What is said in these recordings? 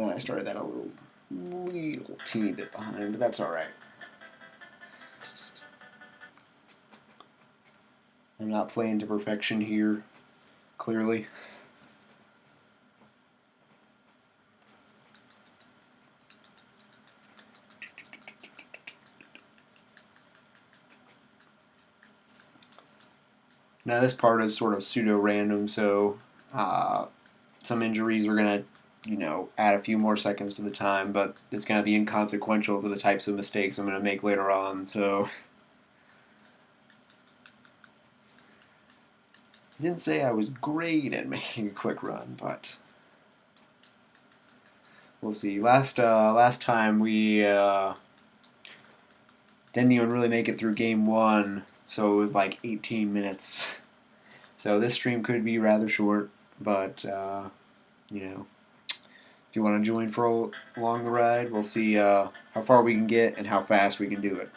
I started that a little teeny bit behind, but that's all right. I'm not playing to perfection here, clearly. Now this part is sort of pseudo-random, so some injuries are going to, add a few more seconds to the time, but it's going to be inconsequential to the types of mistakes I'm going to make later on, so I didn't say I was great at making a quick run, but we'll see. Last time we didn't even really make it through game one, so it was like 18 minutes. So this stream could be rather short, but if you want to join for along the ride, we'll see how far we can get and how fast we can do it.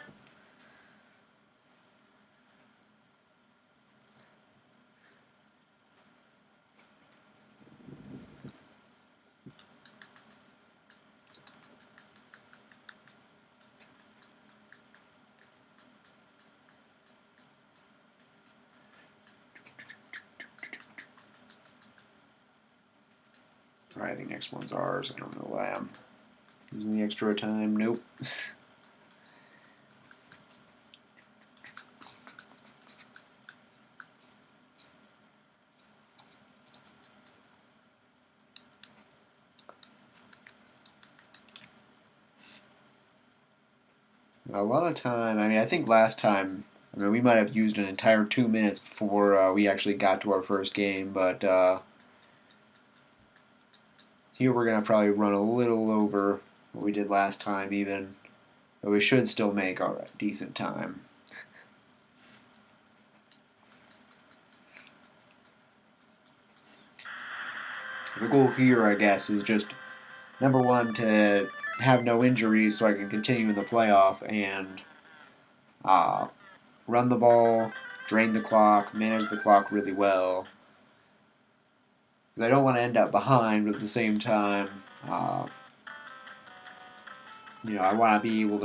Alright, I think next one's ours. I don't know why I'm using the extra time. Nope. A lot of time, I think last time, we might have used an entire 2 minutes before we actually got to our first game, but here we're going to probably run a little over what we did last time even, but we should still make a decent time. The goal here, I guess, is just, number one, to have no injuries so I can continue in the playoff and run the ball, drain the clock, manage the clock really well. Because I don't want to end up behind, but at the same time, I want to be able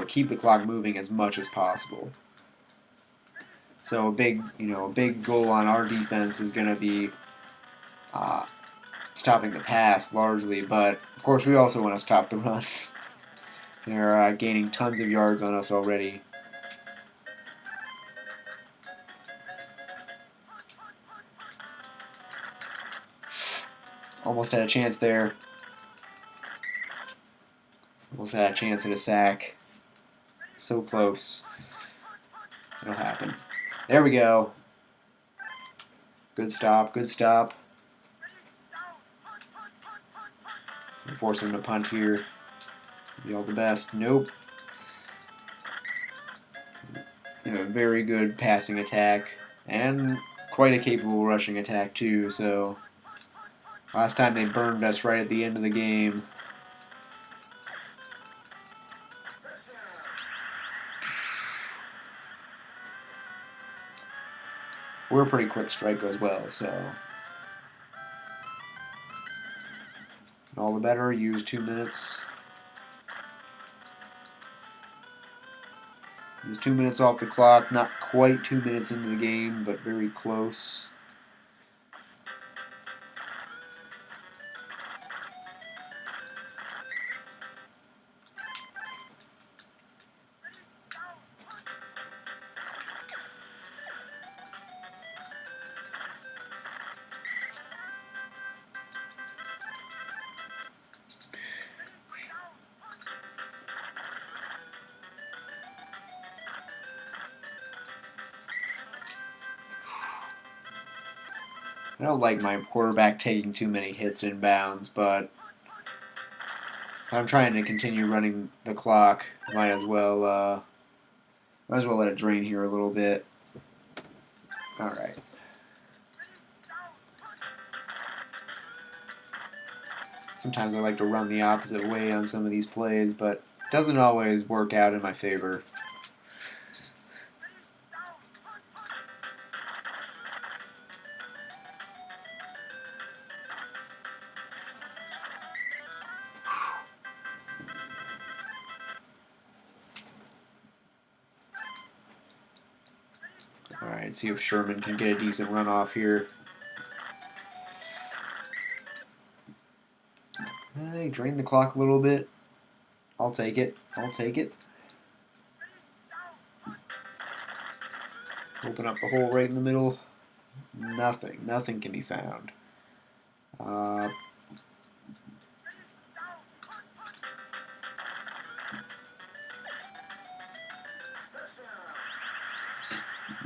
to keep the clock moving as much as possible. So a big goal on our defense is going to be stopping the pass largely, but of course we also want to stop the run. They're gaining tons of yards on us already. Almost had a chance there. Almost had a chance at a sack. So close. It'll happen. There we go. Good stop, good stop. Force him to punt here. Be all the best. Nope. Very good passing attack. And quite a capable rushing attack, too. So, last time they burned us right at the end of the game. We're a pretty quick strike as well, so. All the better, use 2 minutes. Use 2 minutes off the clock, not quite 2 minutes into the game, but very close. I don't like my quarterback taking too many hits in bounds, but I'm trying to continue running the clock. Might as well let it drain here a little bit. All right. Sometimes I like to run the opposite way on some of these plays, but it doesn't always work out in my favor. Alright, see if Sherman can get a decent run off here. Hey, drain the clock a little bit. I'll take it. I'll take it. Open up the hole right in the middle. Nothing. Nothing can be found.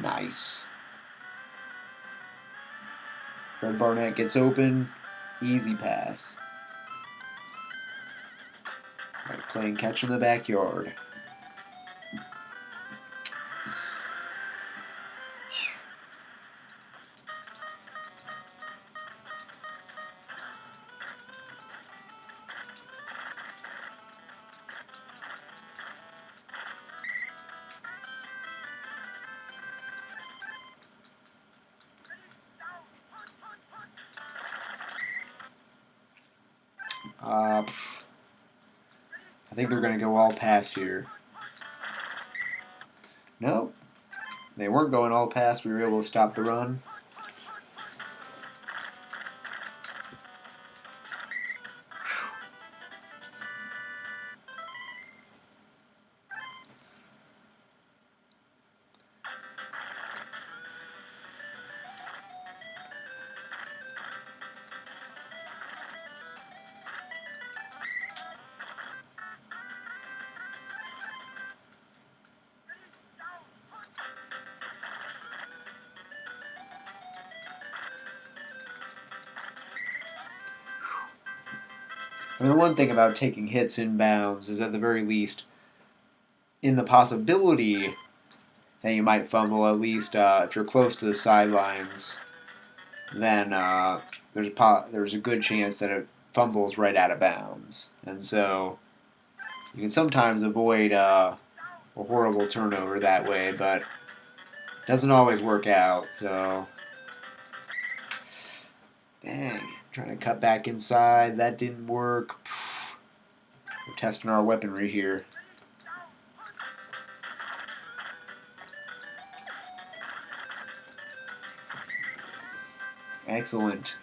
Nice. Fred Barnett gets open. Easy pass. Like playing catch in the backyard. I think they're going to go all pass here. Nope. They weren't going all pass. We were able to stop the run. I mean, the one thing about taking hits inbounds is, at the very least, in the possibility that you might fumble, at least if you're close to the sidelines, then there's a good chance that it fumbles right out of bounds. And so you can sometimes avoid a horrible turnover that way, but it doesn't always work out. So, dang. Trying to cut back inside. That didn't work. We're testing our weaponry here. Excellent.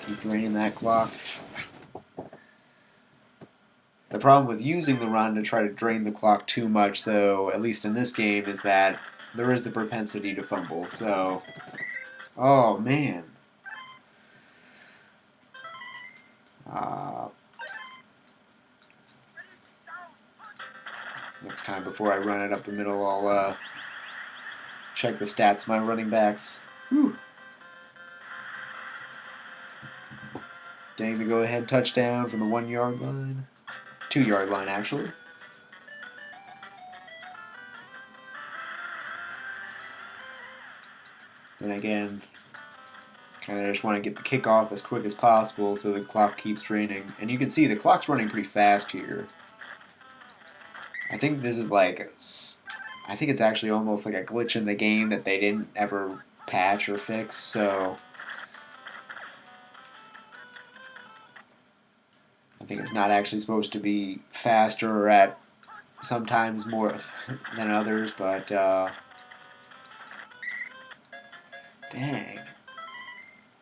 Keep draining that clock. The problem with using the run to try to drain the clock too much, though, at least in this game, is that there is the propensity to fumble. So, oh man. Next time before I run it up the middle, I'll check the stats of my running backs. Whew. Getting the go-ahead touchdown from the 1 yard line. 2 yard line, actually. And again, kind of just want to get the kickoff as quick as possible so the clock keeps draining. And you can see the clock's running pretty fast here. I think this is I think it's actually almost like a glitch in the game that they didn't ever patch or fix, so I think it's not actually supposed to be faster or at sometimes more than others, but dang.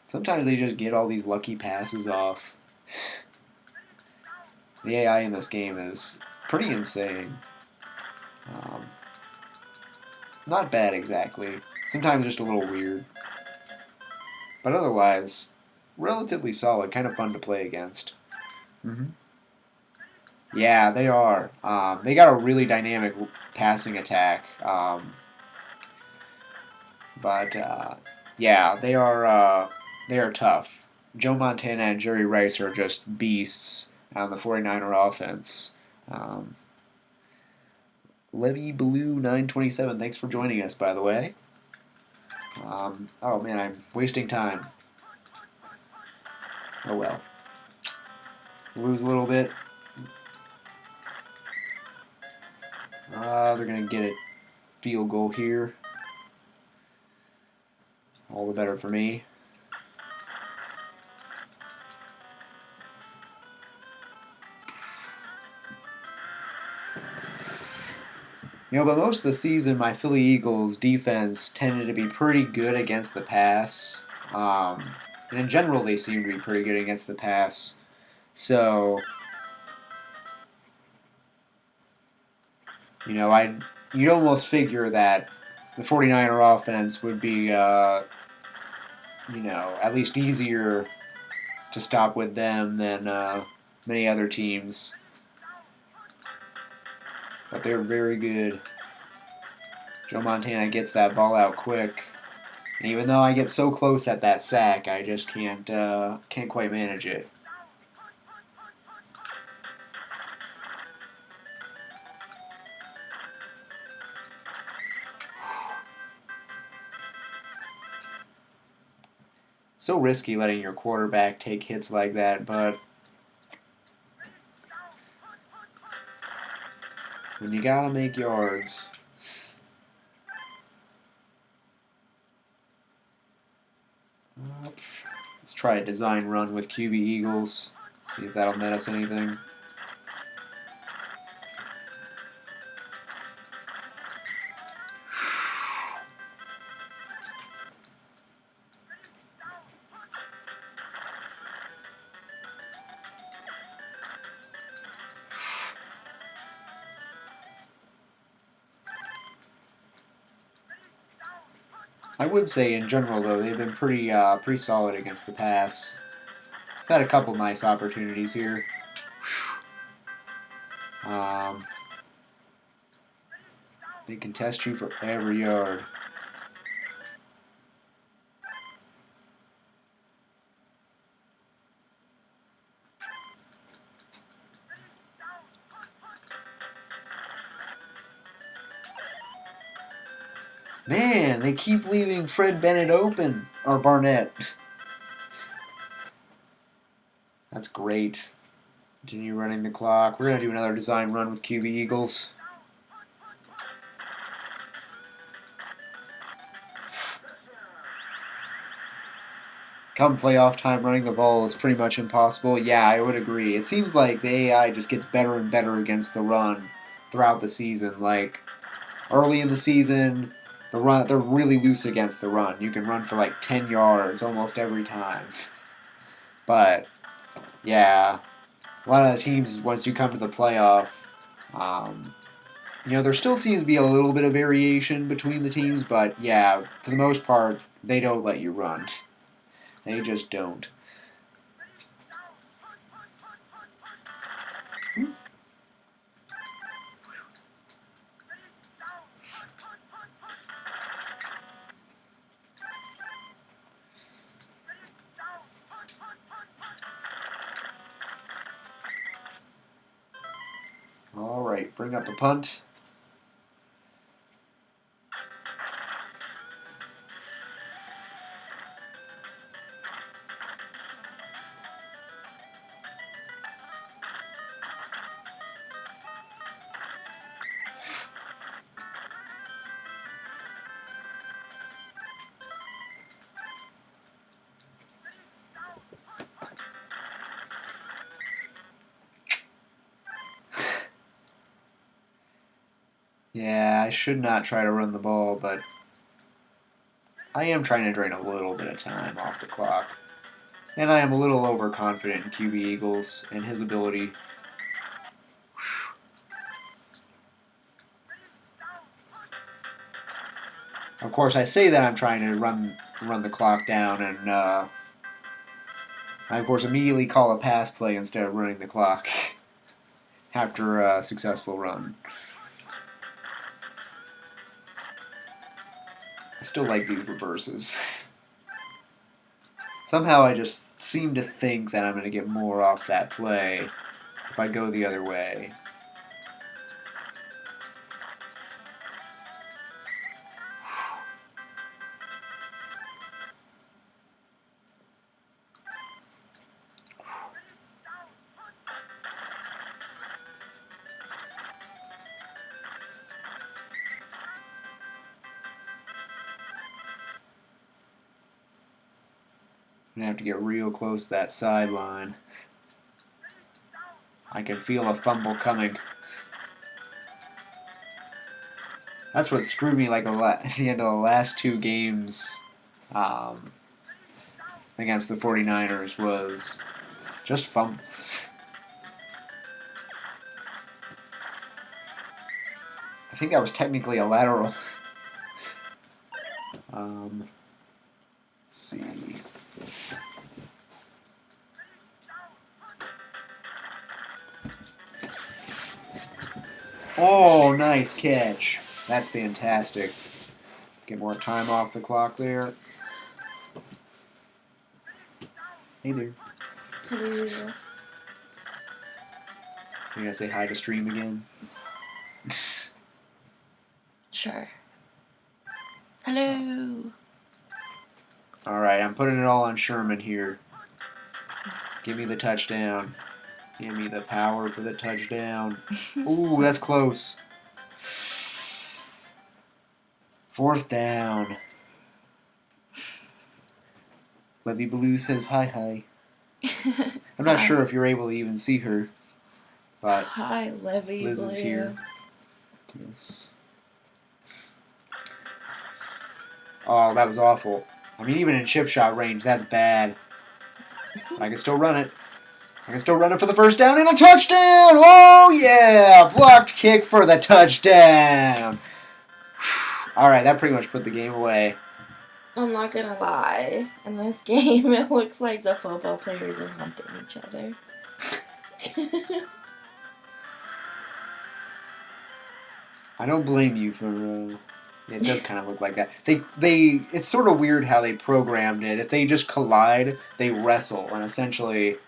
Sometimes they just get all these lucky passes off. The AI in this game is pretty insane. Not bad exactly. Sometimes just a little weird. But otherwise, relatively solid. Kind of fun to play against. Yeah, they are. They got a really dynamic passing attack. Yeah, they are tough. Joe Montana and Jerry Rice are just beasts on the 49er offense. Levy Blue 927, thanks for joining us, by the way. Oh man, I'm wasting time. Oh well. Lose a little bit. They're going to get a field goal here. All the better for me. But most of the season, my Philly Eagles defense tended to be pretty good against the pass. And in general, they seem to be pretty good against the pass. So, you'd almost figure that the 49er offense would be, at least easier to stop with them than many other teams. But they're very good. Joe Montana gets that ball out quick. And even though I get so close at that sack, I just can't quite manage it. So risky letting your quarterback take hits like that, but when you gotta make yards. Let's try a design run with QB Eagles. See if that'll net us anything. I would say in general though they've been pretty solid against the pass. Had a couple nice opportunities here. They can test you for every yard. Man, they keep leaving Fred Bennett open. Or Barnett. That's great. Continue running the clock. We're going to do another design run with QB Eagles. Come playoff time, running the ball is pretty much impossible. Yeah, I would agree. It seems like the AI just gets better and better against the run throughout the season. Like, early in the season, they're really loose against the run. You can run for like 10 yards almost every time. But, yeah, a lot of the teams, once you come to the playoff, there still seems to be a little bit of variation between the teams, but yeah, for the most part, they don't let you run. They just don't. All right, bring up a punt. Yeah, I should not try to run the ball, but I am trying to drain a little bit of time off the clock. And I am a little overconfident in QB Eagles and his ability. Of course, I say that I'm trying to run the clock down, and I, of course, immediately call a pass play instead of running the clock after a successful run. I still like these reverses. Somehow I just seem to think that I'm going to get more off that play if I go the other way. I'm going to have to get real close to that sideline. I can feel a fumble coming. That's what screwed me like at the end of the last two games against the 49ers was just fumbles. I think that was technically a lateral. Let's see. Oh, nice catch. That's fantastic. Get more time off the clock there. Hey there. Hello. You gonna say hi to stream again? Sure. Hello. Alright, I'm putting it all on Sherman here. Give me the touchdown. Give me the power for the touchdown. Ooh, that's close. 4th down. Levy Blue says hi. I'm not sure if you're able to even see her, but hi, Levy Liz Blue. is here. Yes. Oh, that was awful. I mean, even in chip shot range, that's bad. I can still run it. I can still run it for the first down and a touchdown! Oh, yeah! Blocked kick for the touchdown! Alright, that pretty much put the game away. I'm not gonna lie. In this game, it looks like the football players are humping each other. I don't blame you for... it does kind of look like that. It's sort of weird how they programmed it. If they just collide, they wrestle, and essentially...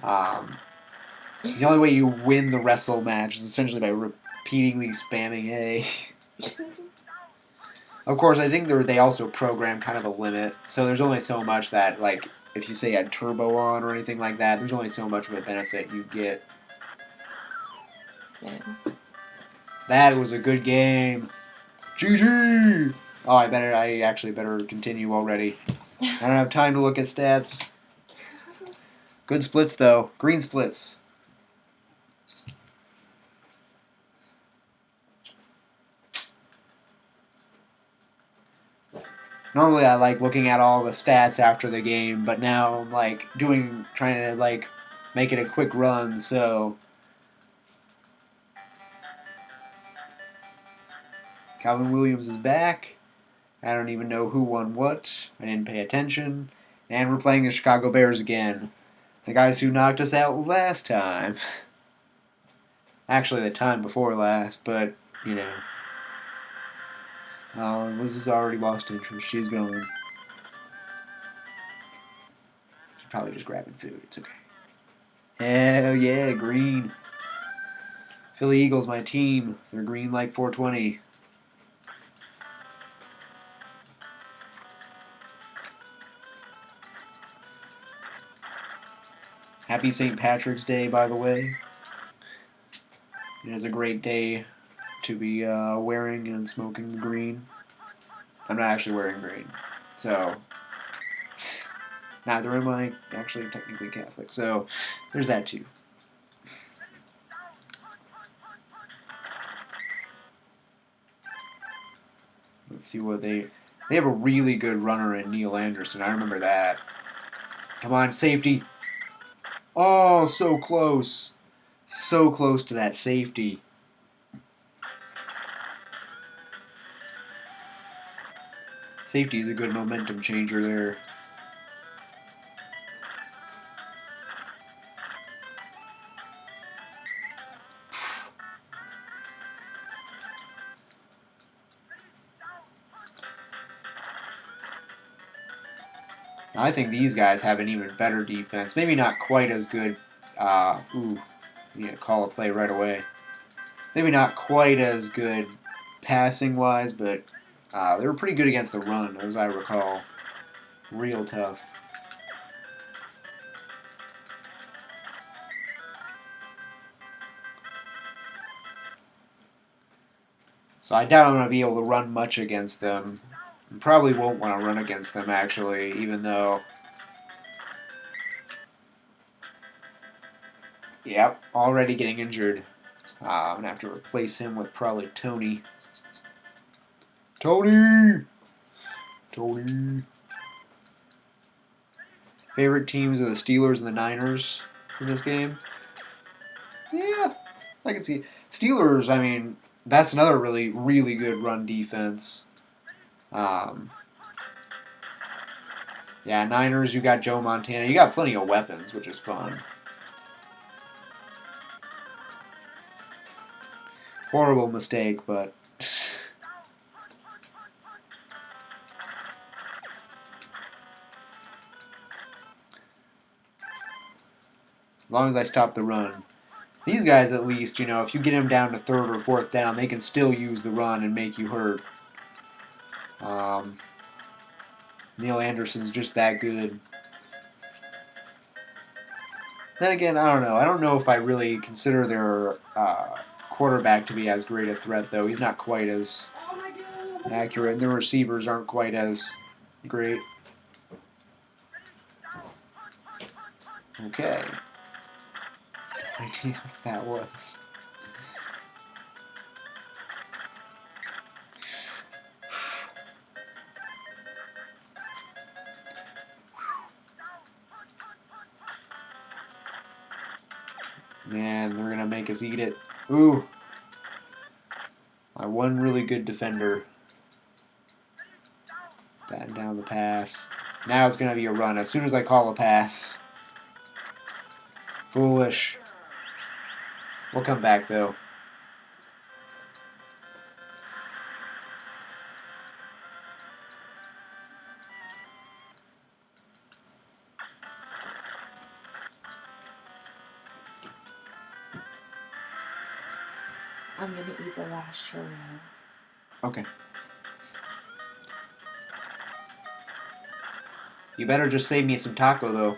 the only way you win the wrestle match is essentially by repeatedly spamming A. Of course, I think they also program kind of a limit, so there's only so much that, like, if you say you had turbo on or anything like that, there's only so much of a benefit you get. Yeah. That was a good game. GG! Oh, I actually better continue already. I don't have time to look at stats. Good splits, though. Green splits. Normally I like looking at all the stats after the game, but now I'm like trying to like make it a quick run, so Calvin Williams is back. I don't even know who won what. I didn't pay attention. And we're playing the Chicago Bears again. The guys who knocked us out last time. Actually, the time before last, but, you know. Liz has already lost interest. She's going. She's probably just grabbing food. It's okay. Hell yeah, green. Philly Eagles, my team. They're green like 420. Happy St. Patrick's Day, by the way. It is a great day to be wearing and smoking green. I'm not actually wearing green, so neither am I actually technically Catholic. So there's that too. Let's see what they have a really good runner in Neil Anderson. I remember that. Come on, safety. Oh, so close. So close to that safety. Safety is a good momentum changer there. I think these guys have an even better defense. Maybe not quite as good. Need to call a play right away. Maybe not quite as good passing-wise, but they were pretty good against the run, as I recall. Real tough. So I doubt I'm going to be able to run much against them. I probably won't want to run against them, actually, even though... Yep, already getting injured. I'm going to have to replace him with probably Tony. Tony! Tony. Favorite teams are the Steelers and the Niners in this game? Yeah, I can see. Steelers, I mean, that's another really, really good run defense. Yeah, Niners, you got Joe Montana. You got plenty of weapons, which is fun. Horrible mistake, but... as long as I stop the run. These guys, at least, you know, if you get them down to third or fourth down, they can still use the run and make you hurt. Neil Anderson's just that good. Then again, I don't know. I don't know if I really consider their quarterback to be as great a threat, though. He's not quite as accurate, and their receivers aren't quite as great. Okay. No idea what that was. Man, they're going to make us eat it. Ooh. My one really good defender. Batten down the pass. Now it's going to be a run as soon as I call a pass. Foolish. We'll come back, though. I'm gonna eat the last churro. Okay. You better just save me some taco, though.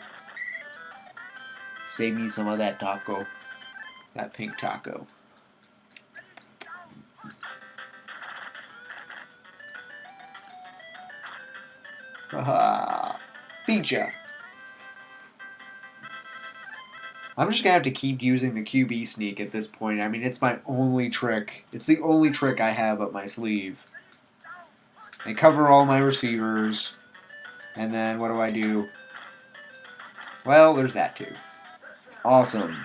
Save me some of that taco. That pink taco. Haha. Beat ya. I'm just going to have to keep using the QB sneak at this point. I mean, it's my only trick. It's the only trick I have up my sleeve. I cover all my receivers. And then what do? Well, there's that too. Awesome.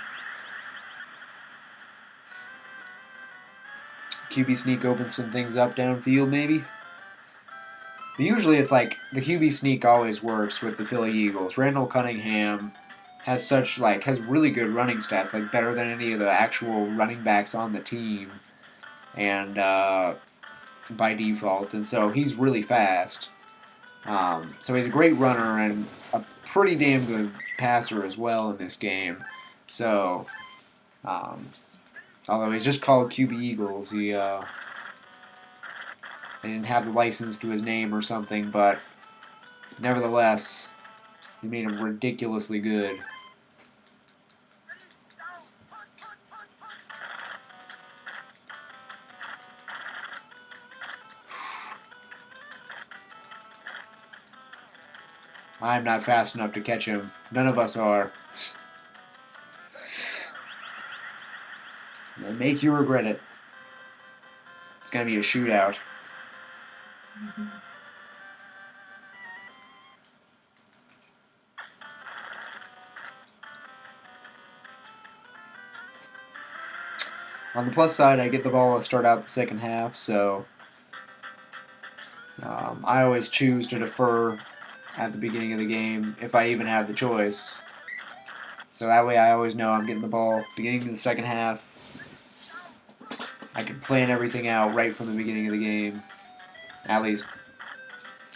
QB sneak opens some things up downfield, maybe. But usually it's like the QB sneak always works with the Philly Eagles. Randall Cunningham has really good running stats, like better than any of the actual running backs on the team, and by default, and so he's really fast. So he's a great runner and a pretty damn good passer as well in this game. So, although he's just called QB Eagles, they didn't have the license to his name or something, but nevertheless, he made him ridiculously good. I'm not fast enough to catch him. None of us are. It'll make you regret it. It's going to be a shootout. Mm-hmm. On the plus side, I get the ball to start out the second half, so I always choose to defer at the beginning of the game if I even have the choice. So that way I always know I'm getting the ball beginning of the second half. I can plan everything out right from the beginning of the game. At least,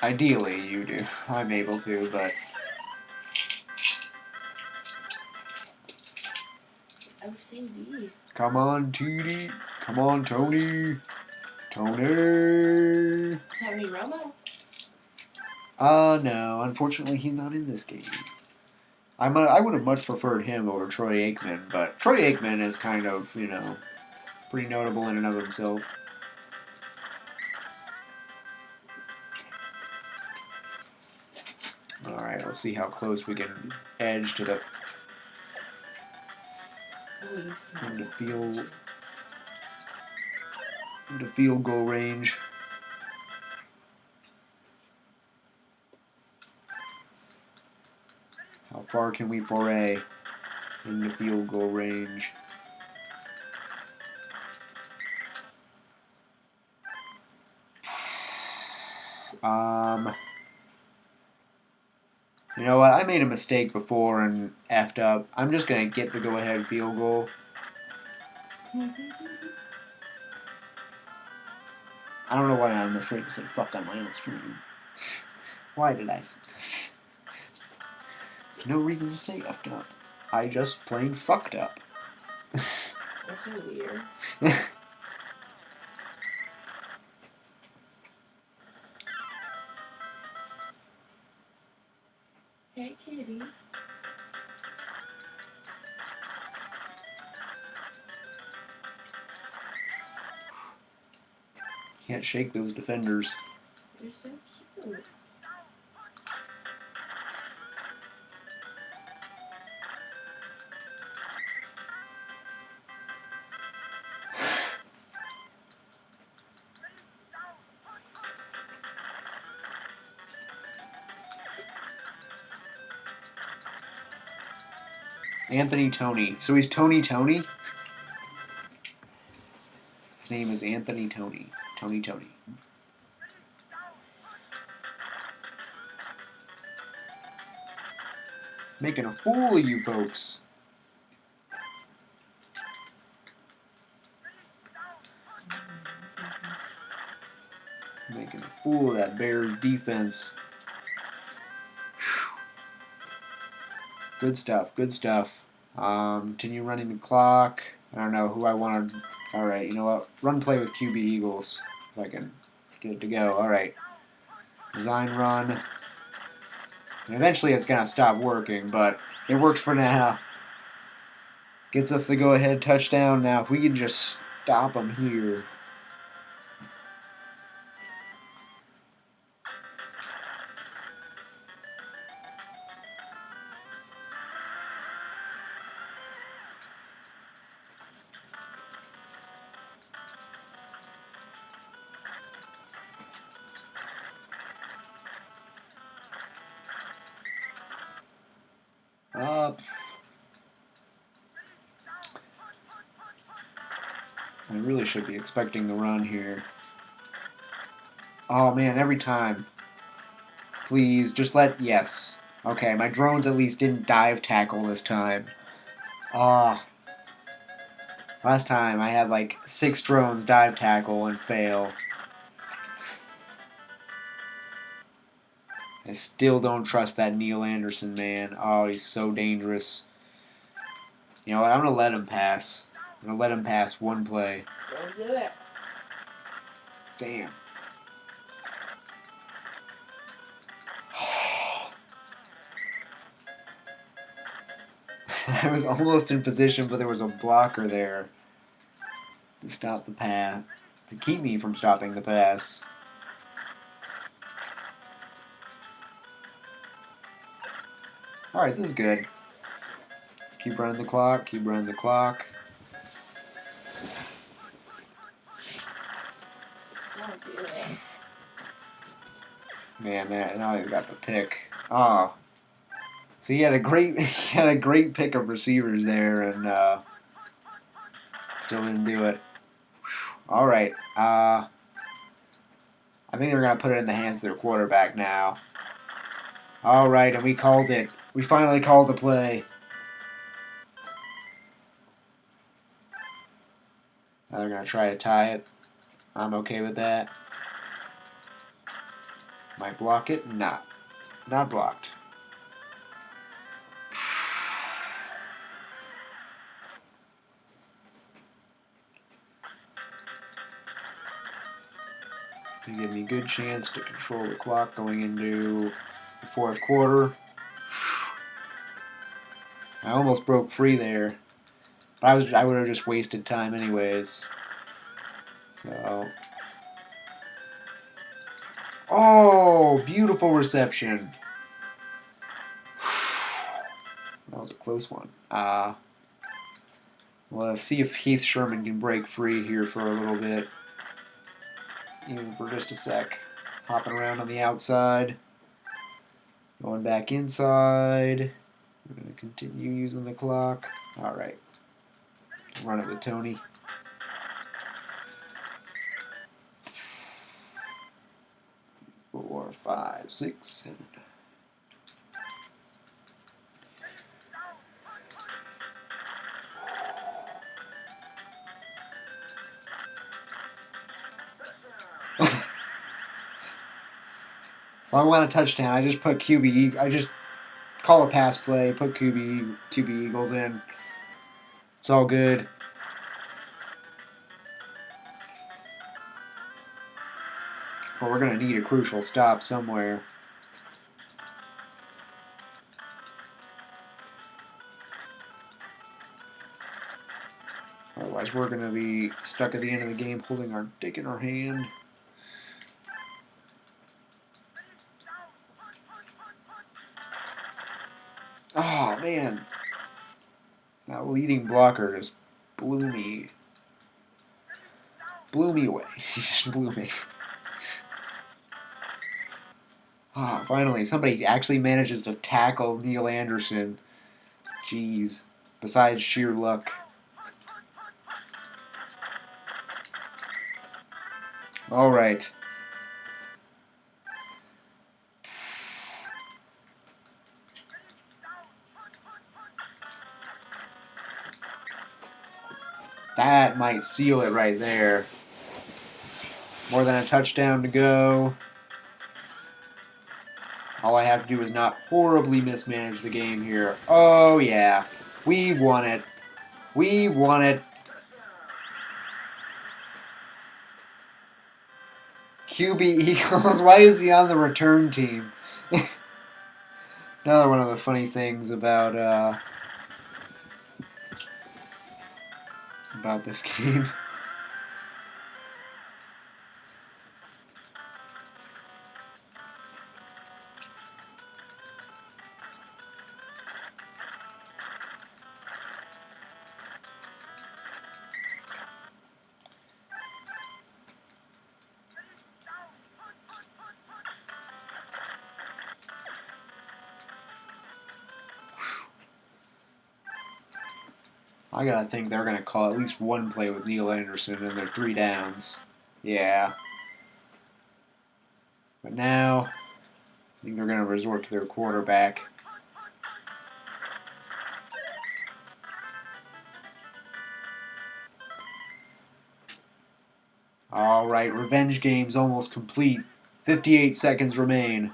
ideally, you do. I'm able to, but... OCD. Come on, TD. Come on, Tony. Tony. Tony Romo? No. Unfortunately, he's not in this game. I would have much preferred him over Troy Aikman, but Troy Aikman is kind of, pretty notable in and of himself. Alright, let's see how close we can edge to the into field goal range. How far can we foray in the field goal range? You know what? I made a mistake before and effed up. I'm just gonna get the go-ahead field goal. I don't know why I'm afraid to say fuck on my own stream. Why did I? No reason to say effed up. I just plain fucked up. That's so weird. Hey, kitty. Can't shake those defenders. You're so cute. Anthony Tony. So he's Tony Tony? His name is Anthony Tony. Tony Tony. Making a fool of you folks. Making a fool of that Bears defense. Good stuff, good stuff. Continue running the clock. I don't know who I want to... Alright, you know what? Run play with QB Eagles. If I can get it to go. Alright. Design run. And eventually it's going to stop working, but it works for now. Gets us the go-ahead touchdown. Now, if we can just stop them here... I really should be expecting the run here. Oh man, every time. Please, just let... Yes. Okay, my drones at least didn't dive tackle this time. Ah. Last time I had like 6 drones dive tackle and fail. I still don't trust that Neil Anderson man. Oh, he's so dangerous. You know what? I'm going to let him pass. I'm going to let him pass one play. Don't do it. Damn. I was almost in position, but there was a blocker there to stop the pass. To keep me from stopping the pass. Alright, this is good. Keep running the clock, keep running the clock. Don't do it. Man, now he's got the pick. Oh. So he had a great pick of receivers there and still didn't do it. Alright. I think they're gonna put it in the hands of their quarterback now. Alright, and we called it. We finally called the play. Now they're going to try to tie it. I'm okay with that. Might block it? Not. Not blocked. They give me a good chance to control the clock going into the fourth quarter. I almost broke free there. But I would have just wasted time anyways. So. Oh, beautiful reception. That was a close one. Let's see if Heath Sherman can break free here for a little bit. Even for just a sec. Hopping around on the outside. Going back inside. We're going to continue using the clock. All right. Run it with Tony. Four, five, six, seven. Well, I want a touchdown. I just put QB. I just call a pass play, put QB Eagles in. It's all good. But we're going to need a crucial stop somewhere. Otherwise, we're going to be stuck at the end of the game holding our dick in our hand. Oh, man. That leading blocker just blew me away. He just blew me. Ah, finally, somebody actually manages to tackle Neil Anderson. Jeez. Besides sheer luck. All right. That might seal it right there. More than a touchdown to go. All I have to do is not horribly mismanage the game here. Oh, yeah. We won it. We won it. QB Eagles. Why is he on the return team? Another one of the funny things about this game. I gotta think they're gonna call at least one play with Neil Anderson and their 3 downs. Yeah. But now, I think they're gonna resort to their quarterback. All right, revenge game's almost complete. 58 seconds remain.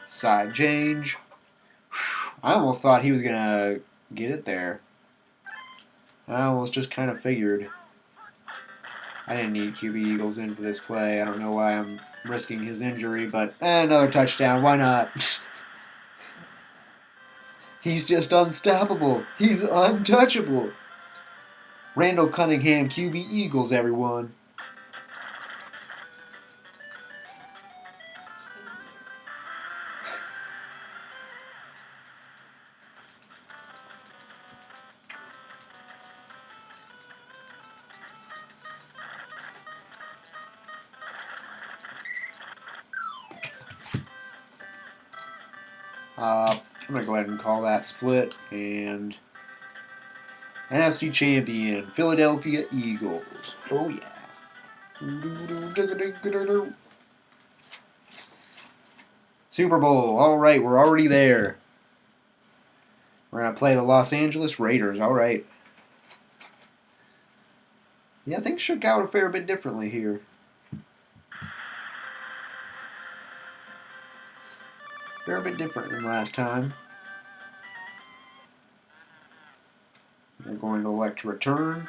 Side change. I almost thought he was going to get it there. I almost just kind of figured. I didn't need QB Eagles in for this play. I don't know why I'm risking his injury, but another touchdown. Why not? He's just unstoppable. He's untouchable. Randall Cunningham, QB Eagles, everyone. I'm going to go ahead and call that split. And NFC champion, Philadelphia Eagles. Oh, yeah. Super Bowl. All right, we're already there. We're going to play the Los Angeles Raiders. All right. Yeah, things shook out a fair bit differently here. Fair bit different than last time. They're going to elect to return.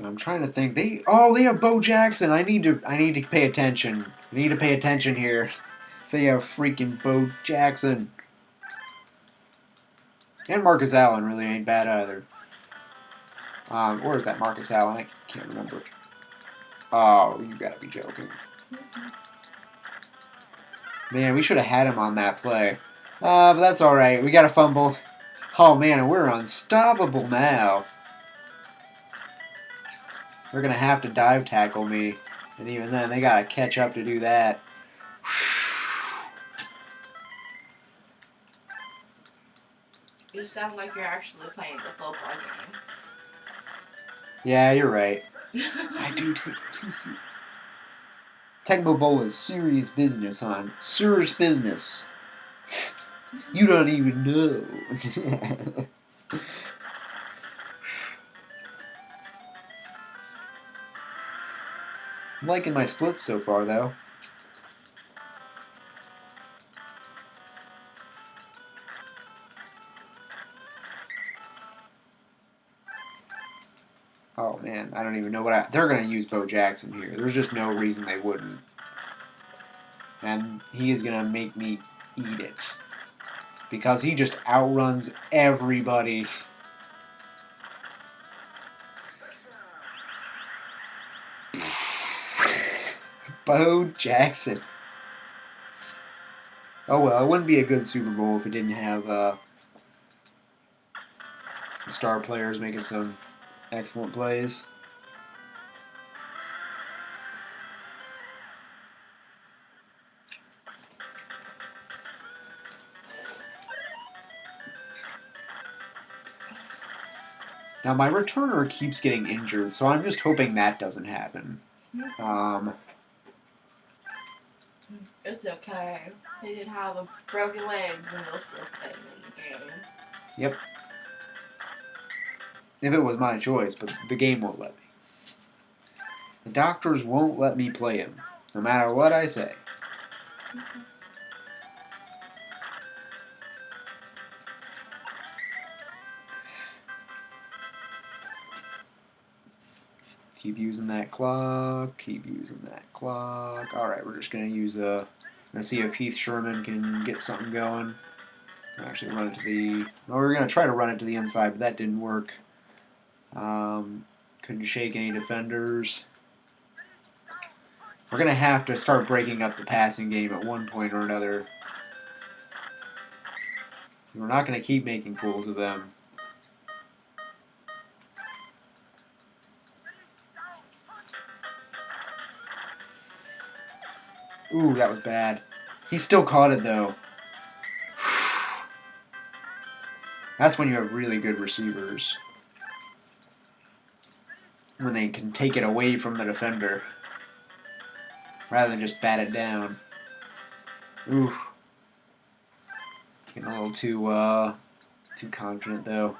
I'm trying to think. They have Bo Jackson. I need to pay attention. I need to pay attention here. They have freaking Bo Jackson. And Marcus Allen really ain't bad either. Or is that Marcus Allen? I Can't remember. Oh, you gotta be joking. Man, we should have had him on that play. But that's alright. We got a fumble. Oh, man, we're unstoppable now. They're going to have to dive tackle me. And even then, they got to catch up to do that. You sound like you're actually playing the football game. Yeah, you're right. I do take it too serious. Tecmo Bowl is serious business, hon. Serious business. You don't even know. I'm liking my splits so far, though. Oh, man, I don't even know what they're going to use Bo Jackson here. There's just no reason they wouldn't. And he is going to make me eat it. Because he just outruns everybody. Bo Jackson. Oh well, it wouldn't be a good Super Bowl if it didn't have some star players making some excellent plays. Now my returner keeps getting injured, so I'm just hoping that doesn't happen. It's okay. He did have a broken legs and they'll still play in the game. Yep. If it was my choice, but the game won't let me. The doctors won't let me play him, no matter what I say. Keep using that clock. Keep using that clock. All right, we're just gonna use a. Gonna see if Heath Sherman can get something going. Actually, run it to the. Well, we were gonna try to run it to the inside, but that didn't work. Couldn't shake any defenders. We're gonna have to start breaking up the passing game at one point or another. We're not gonna keep making fools of them. Ooh, that was bad. He still caught it, though. That's when you have really good receivers. When they can take it away from the defender. Rather than just bat it down. Ooh. Getting a little too confident, though.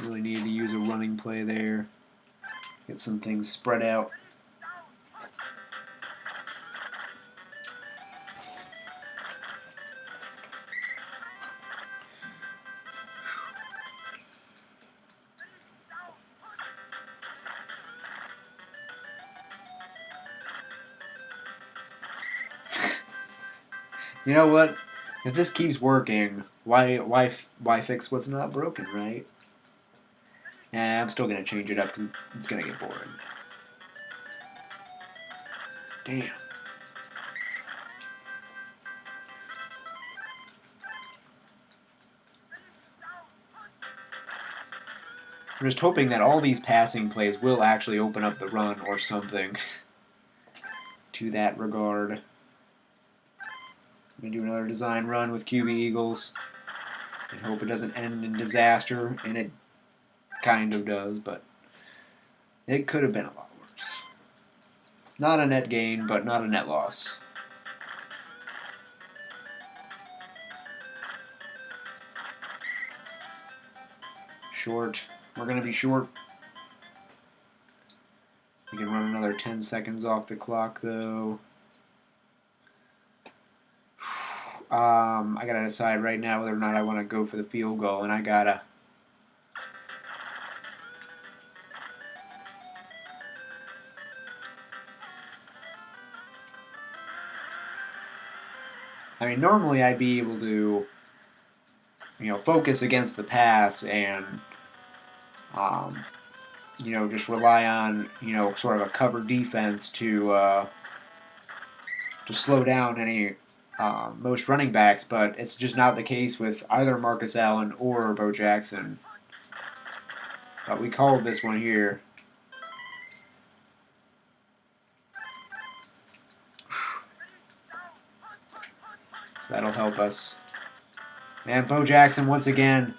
Really needed to use a running play there. Get some things spread out. You know what? If this keeps working, why fix what's not broken, right? Yeah, I'm still gonna change it up because it's gonna get boring. Damn. I'm just hoping that all these passing plays will actually open up the run or something to that regard. I'm going to do another design run with QB Eagles and hope it doesn't end in disaster, and it kind of does, but it could have been a lot worse. Not a net gain, but not a net loss. Short. We're going to be short. We can run another 10 seconds off the clock, though. I gotta decide right now whether or not I want to go for the field goal, and I gotta. I mean, normally I'd be able to focus against the pass and just rely on sort of a cover defense to slow down any most running backs, but it's just not the case with either Marcus Allen or Bo Jackson. But we called this one here. That'll help us. And Bo Jackson, once again,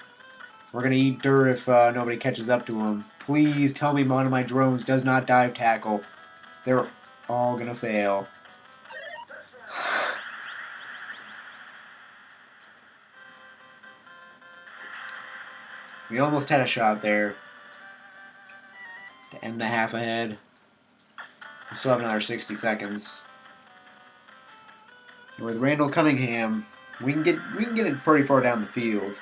we're going to eat dirt if nobody catches up to him. Please tell me one of my drones does not dive tackle. They're all going to fail. We almost had a shot there to end the half ahead. We still have another 60 seconds. And with Randall Cunningham, we can get it pretty far down the field.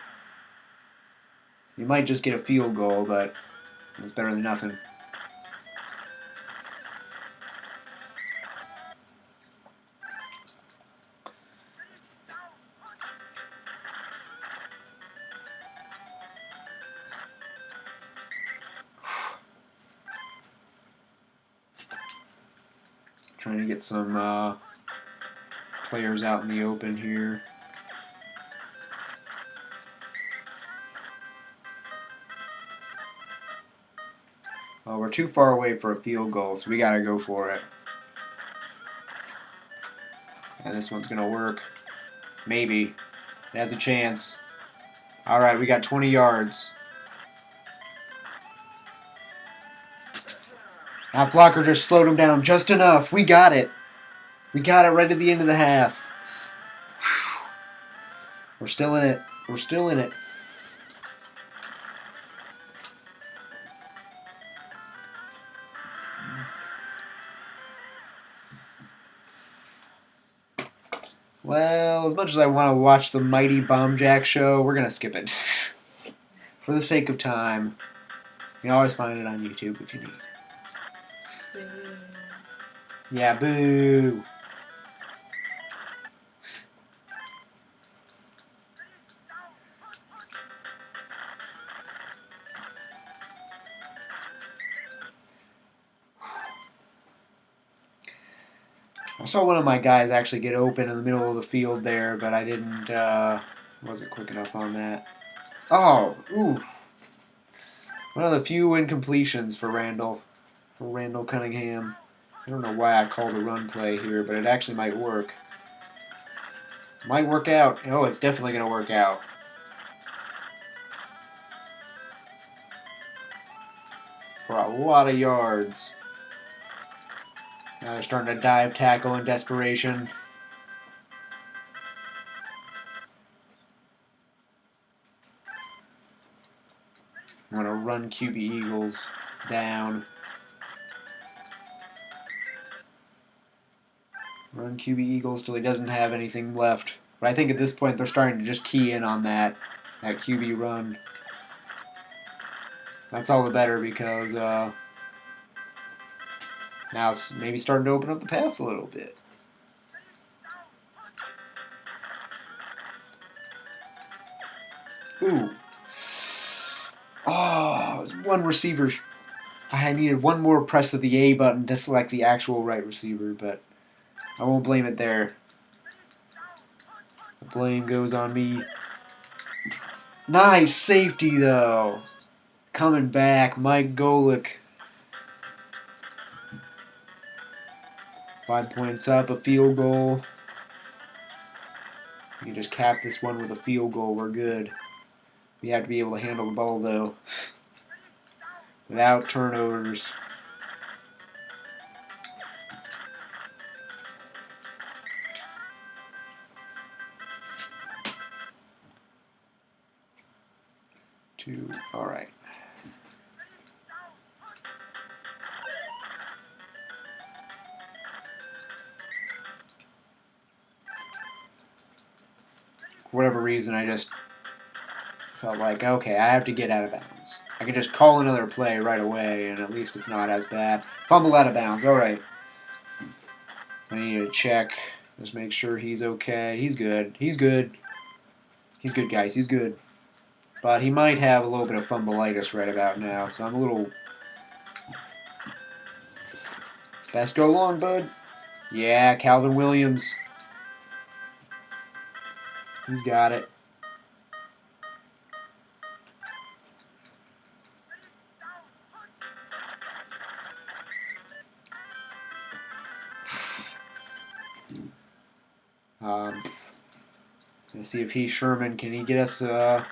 You might just get a field goal, but it's better than nothing. Trying to get some players out in the open here. Well, we're too far away for a field goal, so we got to go for it. And this one's going to work. Maybe. It has a chance. All right, we got 20 yards. That blocker just slowed him down just enough. We got it. We got it right at the end of the half. We're still in it. We're still in it. Well, as much as I want to watch the Mighty Bomb Jack show, we're going to skip it. For the sake of time. You can always find it on YouTube if you need. Boo. Yeah, boo. I saw one of my guys actually get open in the middle of the field there, but I wasn't quick enough on that. Oh, ooh. One of the few incompletions for Randall Cunningham. I don't know why I called a run play here, but it actually might work. Might work out. Oh, it's definitely going to work out. For a lot of yards. Now they're starting to dive tackle in desperation. I'm going to run QB Eagles down. Run QB Eagles till he doesn't have anything left. But I think at this point they're starting to just key in on that QB run. That's all the better because now it's maybe starting to open up the pass a little bit. Ooh. Oh, it was one receiver. I needed one more press of the A button to select the actual right receiver, but I won't blame it there. The blame goes on me. Nice safety, though. Coming back, Mike Golick. 5 points up, a field goal. We can just cap this one with a field goal. We're good. We have to be able to handle the ball, though, without turnovers. All right. For whatever reason, I just felt like, okay, I have to get out of bounds. I can just call another play right away, and at least it's not as bad. Fumble out of bounds. All right. I need to check. Just make sure he's okay. He's good. He's good. He's good, guys. He's good. But he might have a little bit of fumbleitis right about now, so I'm a little... Best go long, bud. Yeah, Calvin Williams. He's got it. Let's see if Sherman, can he get us a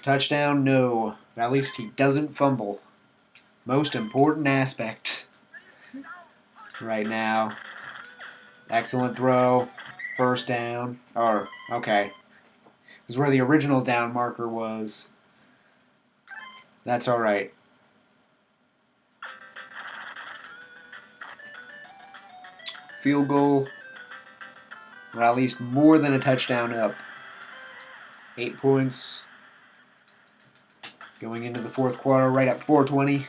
touchdown? No. But at least he doesn't fumble. Most important aspect right now. Excellent throw. First down. Okay. It was where the original down marker was. That's all right. Field goal. Or at least more than a touchdown up. 8 points. Going into the fourth quarter right at 4:20.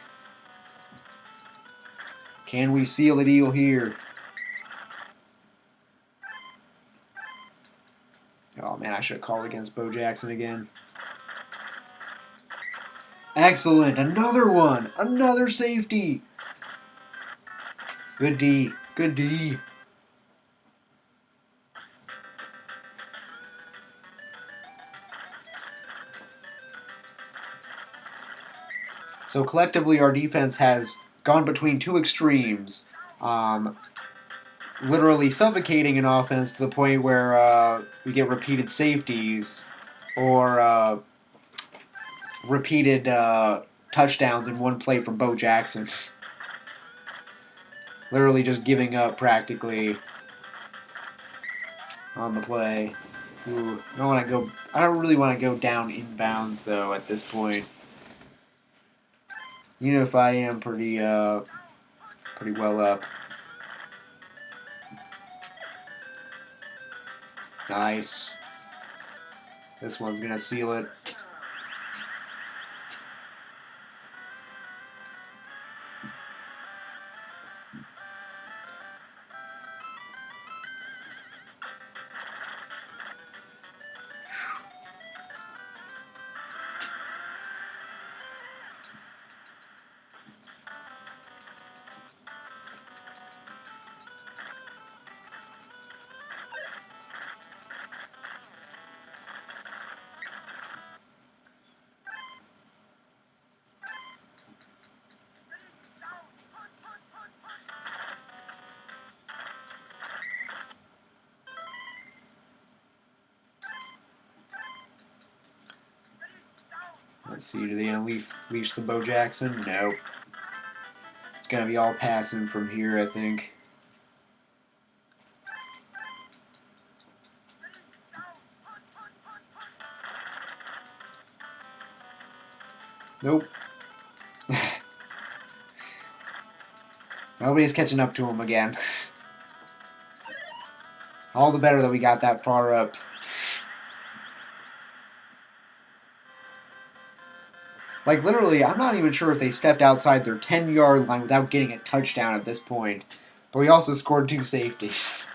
Can we seal the deal here? Oh man, I should have called against Bo Jackson again. Excellent. Another one. Another safety. Good D. Good D. So collectively, our defense has gone between two extremes. Literally suffocating an offense to the point where we get repeated safeties or repeated touchdowns in one play from Bo Jackson. Literally just giving up practically on the play. Ooh, I don't really want to go down inbounds though at this point. Even if I am pretty well up. Nice. This one's gonna seal it. Let's see, do they unleash the Bo Jackson? No. It's going to be all passing from here, I think. Nope. Nobody's catching up to him again. All the better that we got that far up. Like, literally, I'm not even sure if they stepped outside their 10-yard line without getting a touchdown at this point. But we also scored 2 safeties.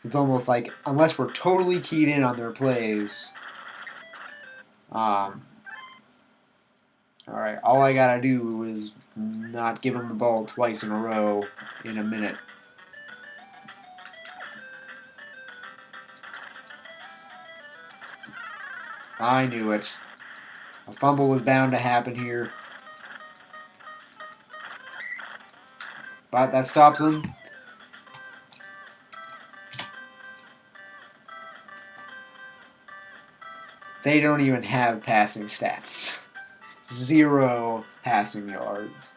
It's almost like, unless we're totally keyed in on their plays. Alright, all I gotta do is not give them the ball twice in a row in a minute. I knew it. A fumble was bound to happen here. But that stops them. They don't even have passing stats. 0 passing yards.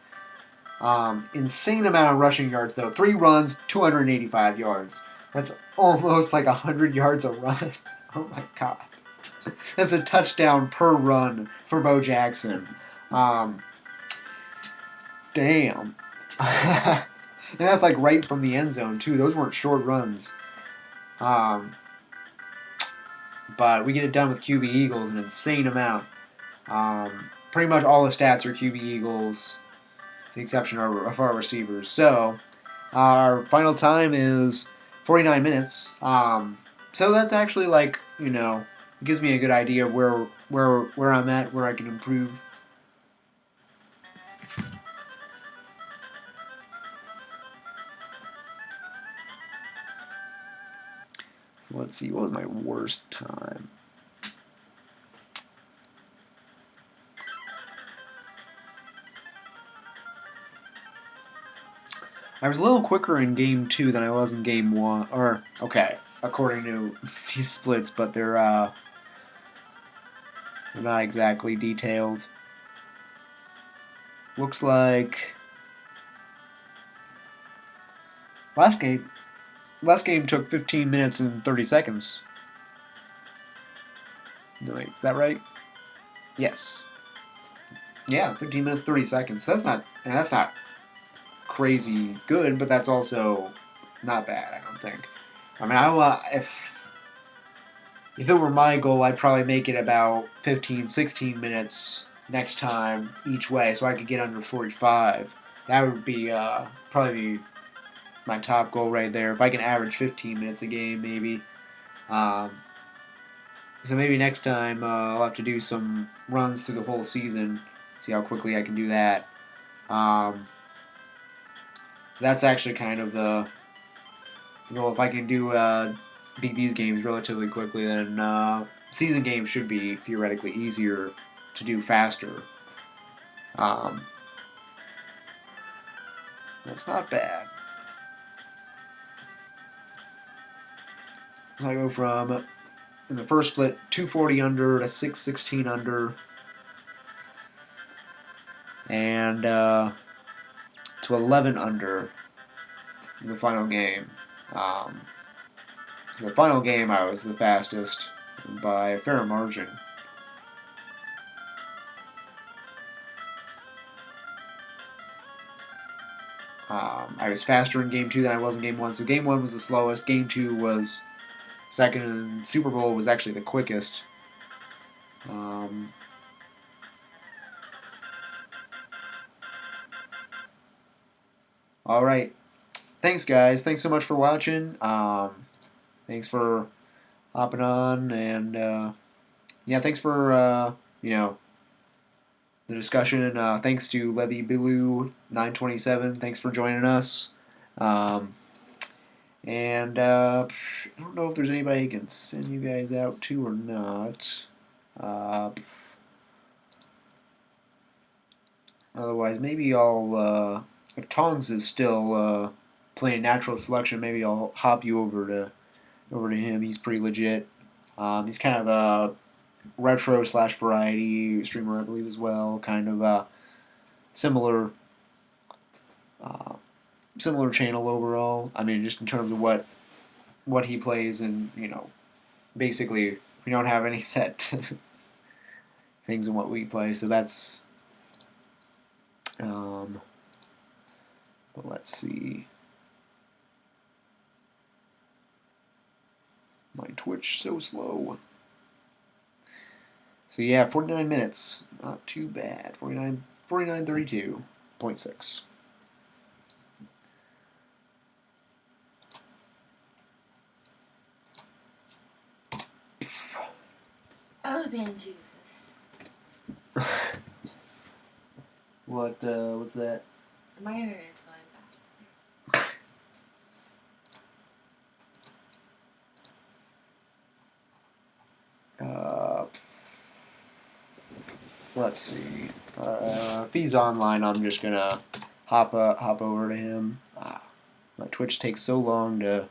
Insane amount of rushing yards, though. 3 runs, 285 yards. That's almost like 100 yards a run. Oh my god. That's a touchdown per run for Bo Jackson. Damn. And that's like right from the end zone, too. Those weren't short runs. But we get it done with QB Eagles, an insane amount. Pretty much all the stats are QB Eagles, with the exception of our receivers. So, Our final time is 49 minutes. So that's actually like, it gives me a good idea of where I'm at, where I can improve. So let's see, what was my worst time? I was a little quicker in game 2 than I was in game 1. Or, okay, according to these splits, but they're not exactly detailed. Looks like last game took 15 minutes and 30 seconds. No, wait, is that right? Yes. Yeah, 15 minutes 30 seconds. That's not crazy good, but that's also not bad. I don't think. I mean, if it were my goal, I'd probably make it about 15, 16 minutes next time each way, so I could get under 45. That would be probably my top goal right there. If I can average 15 minutes a game, maybe. Um, so maybe next time I'll have to do some runs through the whole season, see how quickly I can do that. Um, that's actually kind of the goal. If I can beat these games relatively quickly, then season games should be theoretically easier to do faster. Um, that's not bad. So I go from, in the first split, 240 under to 616 under, and to 11 under in the final game. So the final game, I was the fastest by a fair margin. I was faster in game 2 than I was in game 1. So game 1 was the slowest. Game 2 was second, and Super Bowl was actually the quickest. All right. Thanks, guys. Thanks so much for watching. Thanks for hopping on, and yeah, thanks for the discussion. Thanks to Levy Bilou 927. Thanks for joining us. And I don't know if there's anybody I can send you guys out to or not. Otherwise, maybe I'll if Tongs is still playing natural selection, maybe I'll hop you over to him. He's pretty legit. He's kind of a retro / variety streamer, I believe, as well. Kind of similar similar channel overall. I mean, just in terms of what he plays, and basically we don't have any set things in what we play. So that's but let's see. My Twitch so slow. So yeah, 49 minutes. Not too bad. 49:32.6. Oh, man, Jesus. What's that? My internet's going fast. Let's see. If he's online, I'm just gonna hop over to him. My Twitch takes so long to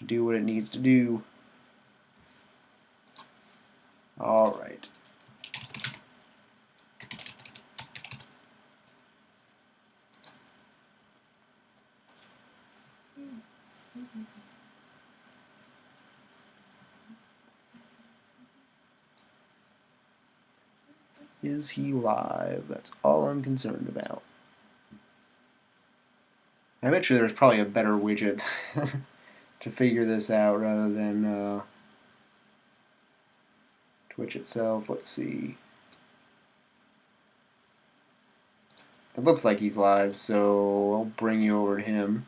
do what it needs to do. All right. Is he live? That's all I'm concerned about. I bet you there's probably a better widget to figure this out rather than Twitch itself. Let's see. It looks like he's live, so I'll bring you over to him.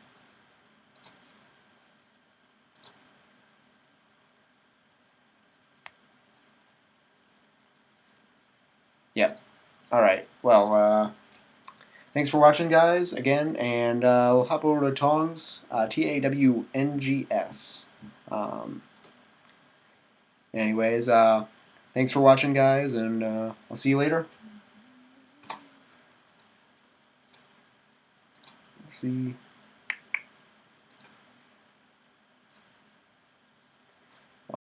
Yep. Alright, well, thanks for watching, guys, again, and we'll hop over to Tongs, TAWNGS. Anyways, thanks for watching, guys, and I'll see you later. See.